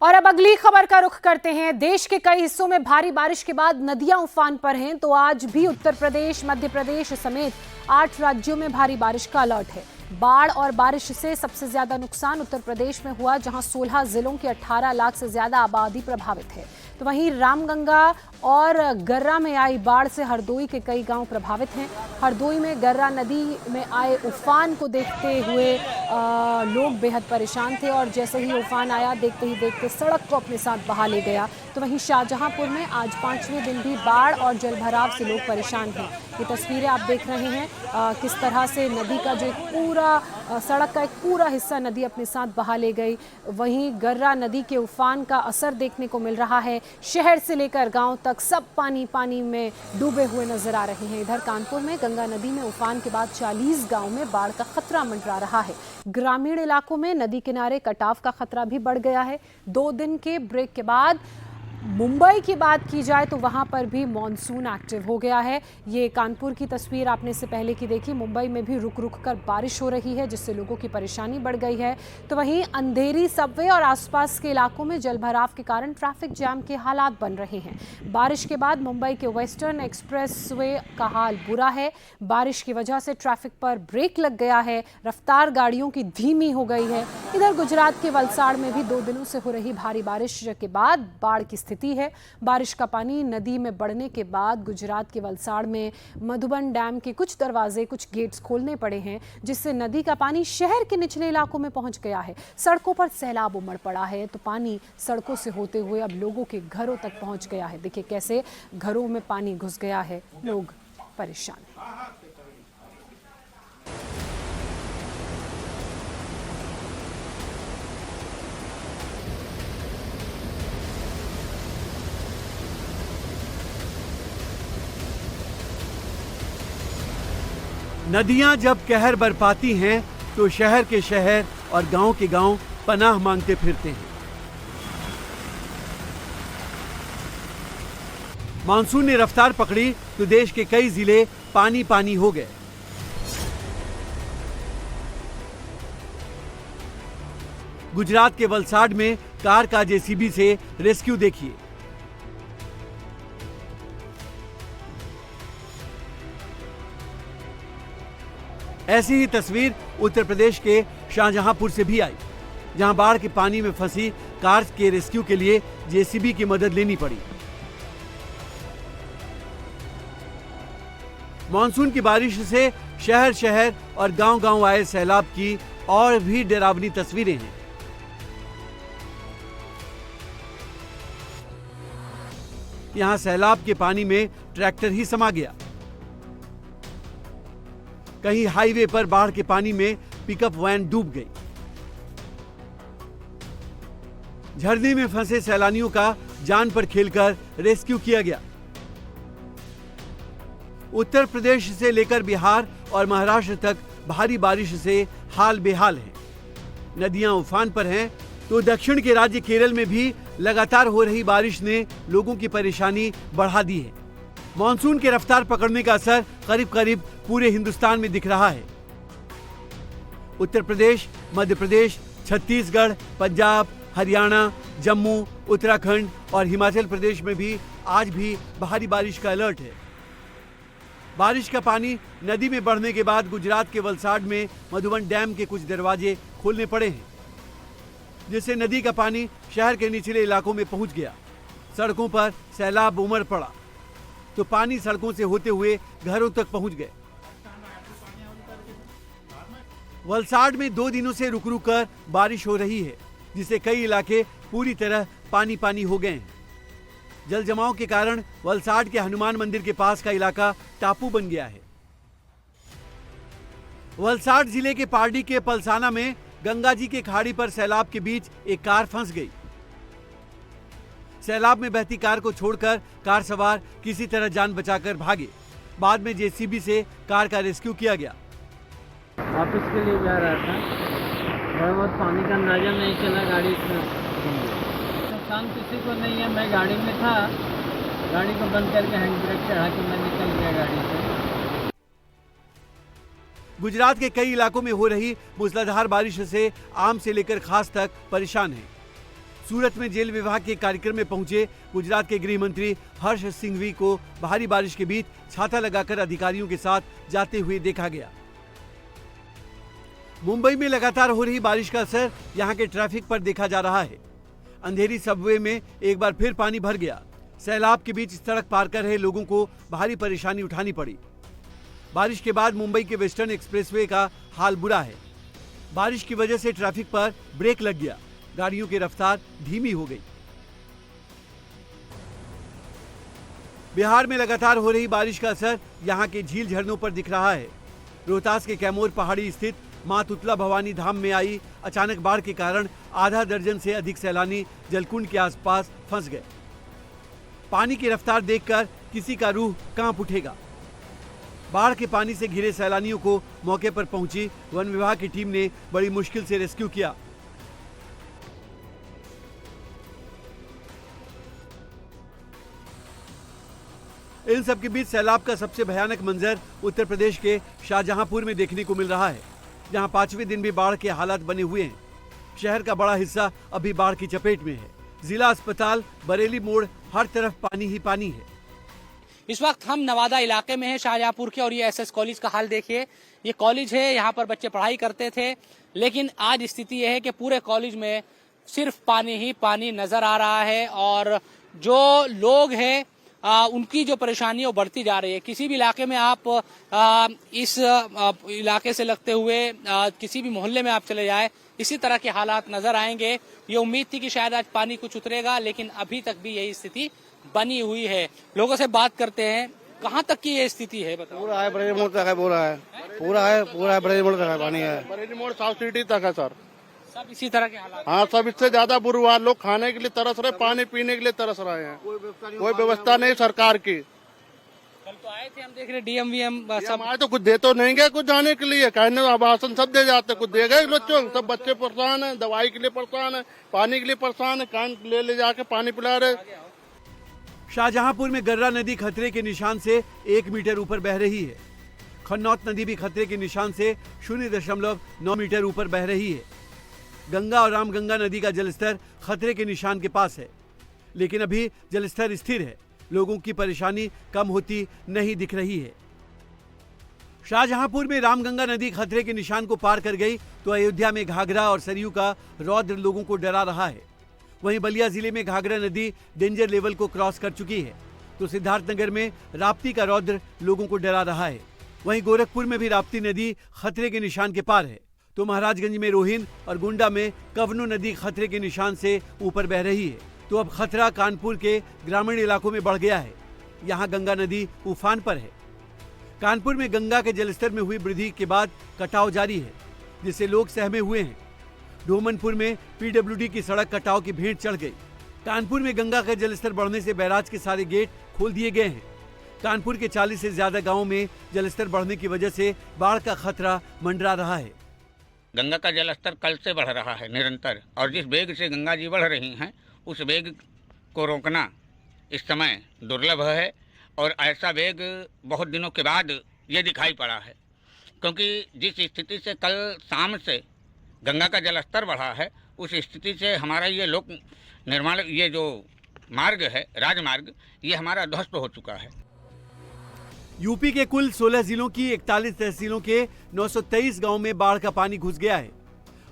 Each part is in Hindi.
और अब अगली खबर का रुख करते हैं। देश के कई हिस्सों में भारी बारिश के बाद नदियां उफान पर हैं, तो आज भी उत्तर प्रदेश, मध्य प्रदेश समेत 8 राज्यों में भारी बारिश का अलर्ट है। बाढ़ और बारिश से सबसे ज्यादा नुकसान उत्तर प्रदेश में हुआ, जहां 16 जिलों की 18 लाख से ज्यादा आबादी प्रभावित है। तो वहीं रामगंगा और गर्रा में आई बाढ़ से हरदोई के कई गांव प्रभावित हैं। हरदोई में गर्रा नदी में आए उफान को देखते हुए लोग बेहद परेशान थे और जैसे ही उफान आया देखते ही देखते सड़क को अपने साथ बहा ले गया। तो वहीं शाहजहांपुर में आज 5वें दिन भी बाढ़ और जलभराव से लोग परेशान हैं। ये तस्वीरें आप देख रहे हैं किस तरह से नदी का जो सड़क का एक पूरा हिस्सा नदी अपने साथ बहा ले गई। वहीं गर्रा नदी के उफान का असर देखने को मिल रहा है। शहर से लेकर गांव तक सब पानी में डूबे हुए नजर आ रहे हैं। इधर कानपुर में गंगा नदी में उफान के बाद 40 गांव में बाढ़ का खतरा मंडरा रहा है। ग्रामीण इलाकों में नदी किनारे कटाव का खतरा भी बढ़ गया है। 2 दिन के ब्रेक के बाद मुंबई की बात की जाए तो वहां पर भी मॉनसून एक्टिव हो गया है। ये कानपुर की तस्वीर आपने इससे पहले की देखी। मुंबई में भी रुक रुक कर बारिश हो रही है, जिससे लोगों की परेशानी बढ़ गई है। तो वहीं अंधेरी, सबवे और आसपास के इलाकों में जलभराव के कारण ट्रैफिक जाम के हालात बन रहे हैं। बारिश के बाद मुंबई के वेस्टर्न एक्सप्रेसवे का हाल बुरा है। बारिश की वजह से ट्रैफिक पर ब्रेक लग गया है, रफ्तार गाड़ियों की धीमी हो गई है। इधर गुजरात के वलसाड़ में भी 2 दिनों से हो रही भारी बारिश के बाद बाढ़ की स्थिति है। बारिश का पानी नदी में बढ़ने के बाद गुजरात के वलसाड़ में मधुबन डैम के कुछ दरवाजे, कुछ गेट्स खोलने पड़े हैं, जिससे नदी का पानी शहर के निचले इलाकों में पहुंच गया है। सड़कों पर सैलाब उमड़ पड़ा है, तो पानी सड़कों से होते हुए अब लोगों के घरों तक पहुंच गया है। देखिए कैसे घरों में पानी घुस गया है, लोग परेशान हैं। नदियां जब कहर बरपाती हैं तो शहर के शहर और गांव के गांव पनाह मांगते फिरते हैं। मानसून ने रफ्तार पकड़ी तो देश के कई जिले पानी पानी हो गए। गुजरात के वलसाड में कार का जेसीबी से रेस्क्यू देखिए। ऐसी ही तस्वीर उत्तर प्रदेश के शाहजहांपुर से भी आई, जहां बाढ़ के पानी में फंसी कार के रेस्क्यू के लिए जेसीबी की मदद लेनी पड़ी। मॉनसून की बारिश से शहर शहर और गांव गांव आए सैलाब की और भी डरावनी तस्वीरें हैं। यहां सैलाब के पानी में ट्रैक्टर ही समा गया। कहीं हाईवे पर बाढ़ के पानी में पिकअप वैन डूब गई। झरने में फंसे सैलानियों का जान पर खेलकर रेस्क्यू किया गया। उत्तर प्रदेश से लेकर बिहार और महाराष्ट्र तक भारी बारिश से हाल बेहाल है। नदियां उफान पर हैं, तो दक्षिण के राज्य केरल में भी लगातार हो रही बारिश ने लोगों की परेशानी बढ़ा दी है। मॉनसून के रफ्तार पकड़ने का असर करीब करीब पूरे हिंदुस्तान में दिख रहा है। उत्तर प्रदेश, मध्य प्रदेश, छत्तीसगढ़, पंजाब, हरियाणा, जम्मू, उत्तराखंड और हिमाचल प्रदेश में भी आज भी भारी बारिश का अलर्ट है। बारिश का पानी नदी में बढ़ने के बाद गुजरात के वलसाड में मधुबन डैम के कुछ दरवाजे खोलने पड़े हैं, जिससे नदी का पानी शहर के निचले इलाकों में पहुंच गया। सड़कों पर सैलाब उमड़ पड़ा तो पानी सड़कों से होते हुए घरों तक पहुंच गए। वलसाड में 2 दिनों से रुक रुक कर बारिश हो रही है, जिससे कई इलाके पूरी तरह पानी पानी हो गए हैं। जल जमाव के कारण वलसाड के हनुमान मंदिर के पास का इलाका टापू बन गया है। वलसाड जिले के पारडी के पलसाना में गंगा जी के खाड़ी पर सैलाब के बीच एक कार फंस गई। सैलाब में बहती कार को छोड़कर कार सवार किसी तरह जान बचाकर भागे। बाद में जेसीबी से कार का रेस्क्यू किया गया। ऑफिस के लिए जा रहा था, थोड़ा बहुत पानी का अंदाजा नहीं चला, गाड़ी नुकसान किसी को नहीं है। मैं गाड़ी में था, गाड़ी को बंद करके हैंड ब्रेक चढ़ा के मैं निकल गया गाड़ी से। गुजरात के कई इलाकों में हो रही मूसलाधार बारिश से आम से लेकर खास तक परेशान हैं। सूरत में जेल विभाग के कार्यक्रम में पहुंचे गुजरात के गृह मंत्री हर्ष सिंघवी को भारी बारिश के बीच छाता लगाकर अधिकारियों के साथ जाते हुए देखा गया। मुंबई में लगातार हो रही बारिश का असर यहां के ट्रैफिक पर देखा जा रहा है। अंधेरी सबवे में एक बार फिर पानी भर गया। सैलाब के बीच सड़क पार कर रहे लोगों को भारी परेशानी उठानी पड़ी। बारिश के बाद मुंबई के वेस्टर्न एक्सप्रेसवे का हाल बुरा है। बारिश की वजह से ट्रैफिक पर ब्रेक लग गया, गाड़ियों की रफ्तार धीमी हो गई। बिहार में लगातार हो रही बारिश का असर यहां के झील झरनों पर दिख रहा है। रोहतास के कैमूर पहाड़ी स्थित मां तुतला भवानी धाम में आई अचानक बाढ़ के कारण आधा दर्जन से अधिक सैलानी जलकुंड के आसपास फंस गए। पानी की रफ्तार देखकर किसी का रूह कांप उठेगा। बाढ़ के पानी से घिरे सैलानियों को मौके पर पहुंची वन विभाग की टीम ने बड़ी मुश्किल से रेस्क्यू किया। इन सब के बीच सैलाब का सबसे भयानक मंजर उत्तर प्रदेश के शाहजहांपुर में देखने को मिल रहा है, जहां 5वें दिन भी बाढ़ के हालात बने हुए हैं। शहर का बड़ा हिस्सा अभी बाढ़ की चपेट में है। जिला अस्पताल, बरेली मोड़, हर तरफ पानी ही पानी है। इस वक्त हम नवादा इलाके में हैं, शाहजहांपुर के, और ये एसएस कॉलेज का हाल देखिए। ये कॉलेज है, यहाँ पर बच्चे पढ़ाई करते थे, लेकिन आज स्थिति यह है कि पूरे कॉलेज में सिर्फ पानी ही पानी नजर आ रहा है और जो लोग हैं उनकी जो परेशानी है वो बढ़ती जा रही है। किसी भी इलाके में आप इस इलाके से लगते हुए किसी भी मोहल्ले में आप चले जाए, इसी तरह के हालात नजर आएंगे। ये उम्मीद थी कि शायद आज पानी कुछ उतरेगा, लेकिन अभी तक भी यही स्थिति बनी हुई है। लोगों से बात करते हैं, कहाँ तक की ये स्थिति है बताओ। पूरा है, बरेली मोड़ तक है, पूरा है बरेली मोड़ तक है पानी है। बरेली मोड़ साउथ सिटी तक है सर, सब इसी तरह के हालात। हाँ, सब इससे ज्यादा बुरे हाल। लोग खाने के लिए तरस रहे, पानी पीने के लिए तरस रहे हैं। कोई व्यवस्था नहीं सरकार की। कल तो आए थे, हम देख रहे डीएम सब आए तो कुछ दे तो नहीं गए कुछ जाने के लिए, कहने आवासन सब दे जाते, कुछ दे गए बच्चों। सब बच्चे परेशान है, दवाई के लिए परेशान है, पानी के लिए परेशान है, कान ले जाके पानी पिला रहे। शाहजहांपुर में गर्रा नदी खतरे के निशान से 1 मीटर ऊपर बह रही है। खन्नौत नदी भी खतरे के निशान से 0.9 मीटर ऊपर बह रही है। गंगा और रामगंगा नदी का जलस्तर खतरे के निशान के पास है, लेकिन अभी जलस्तर स्थिर है। लोगों की परेशानी कम होती नहीं दिख रही है। शाहजहांपुर में रामगंगा नदी खतरे के निशान को पार कर गई तो अयोध्या में घाघरा और सरयू का रौद्र लोगों को डरा रहा है। वहीं बलिया जिले में घाघरा नदी डेंजर लेवल को क्रॉस कर चुकी है, तो सिद्धार्थनगर में राप्ती का रौद्र लोगों को डरा रहा है। वहीं गोरखपुर में भी राप्ती नदी खतरे के निशान के पार है, तो महाराजगंज में रोहिन और गोंडा में कवनो नदी खतरे के निशान से ऊपर बह रही है। तो अब खतरा कानपुर के ग्रामीण इलाकों में बढ़ गया है। यहाँ गंगा नदी उफान पर है। कानपुर में गंगा के जलस्तर में हुई वृद्धि के बाद कटाव जारी है, जिससे लोग सहमे हुए हैं। डोमनपुर में पीडब्ल्यूडी की सड़क कटाव की भेंट चढ़ गई। कानपुर में गंगा का जलस्तर बढ़ने से बैराज के सारे गेट खोल दिए गए हैं। कानपुर के 40 से ज्यादा गाँवों में जलस्तर बढ़ने की वजह से बाढ़ का खतरा मंडरा रहा है। गंगा का जलस्तर कल से बढ़ रहा है निरंतर, और जिस वेग से गंगा जी बढ़ रही हैं उस वेग को रोकना इस समय दुर्लभ है। और ऐसा वेग बहुत दिनों के बाद ये दिखाई पड़ा है, क्योंकि जिस स्थिति से कल शाम से गंगा का जलस्तर बढ़ा है, उस स्थिति से हमारा ये लोक निर्माण, ये जो मार्ग है राजमार्ग, ये हमारा ध्वस्त हो चुका है। यूपी के कुल 16 जिलों की 41 तहसीलों के 923 गांवों में बाढ़ का पानी घुस गया है।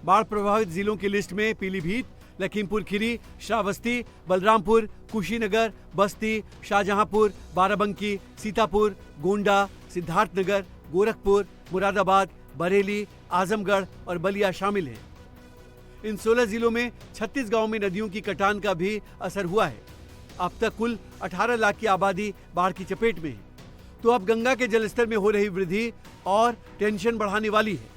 बाढ़ प्रभावित जिलों की लिस्ट में पीलीभीत, लखीमपुर खीरी, श्रावस्ती, बलरामपुर, कुशीनगर, बस्ती, शाहजहांपुर, बाराबंकी, सीतापुर, गोंडा, सिद्धार्थनगर, गोरखपुर, मुरादाबाद, बरेली, आजमगढ़ और बलिया शामिल हैं। इन 16 जिलों में 36 गांवों में नदियों की कटान का भी असर हुआ है। अब तक कुल 18 लाख की आबादी बाढ़ की चपेट में है। तो अब गंगा के जलस्तर में हो रही वृद्धि और टेंशन बढ़ाने वाली है।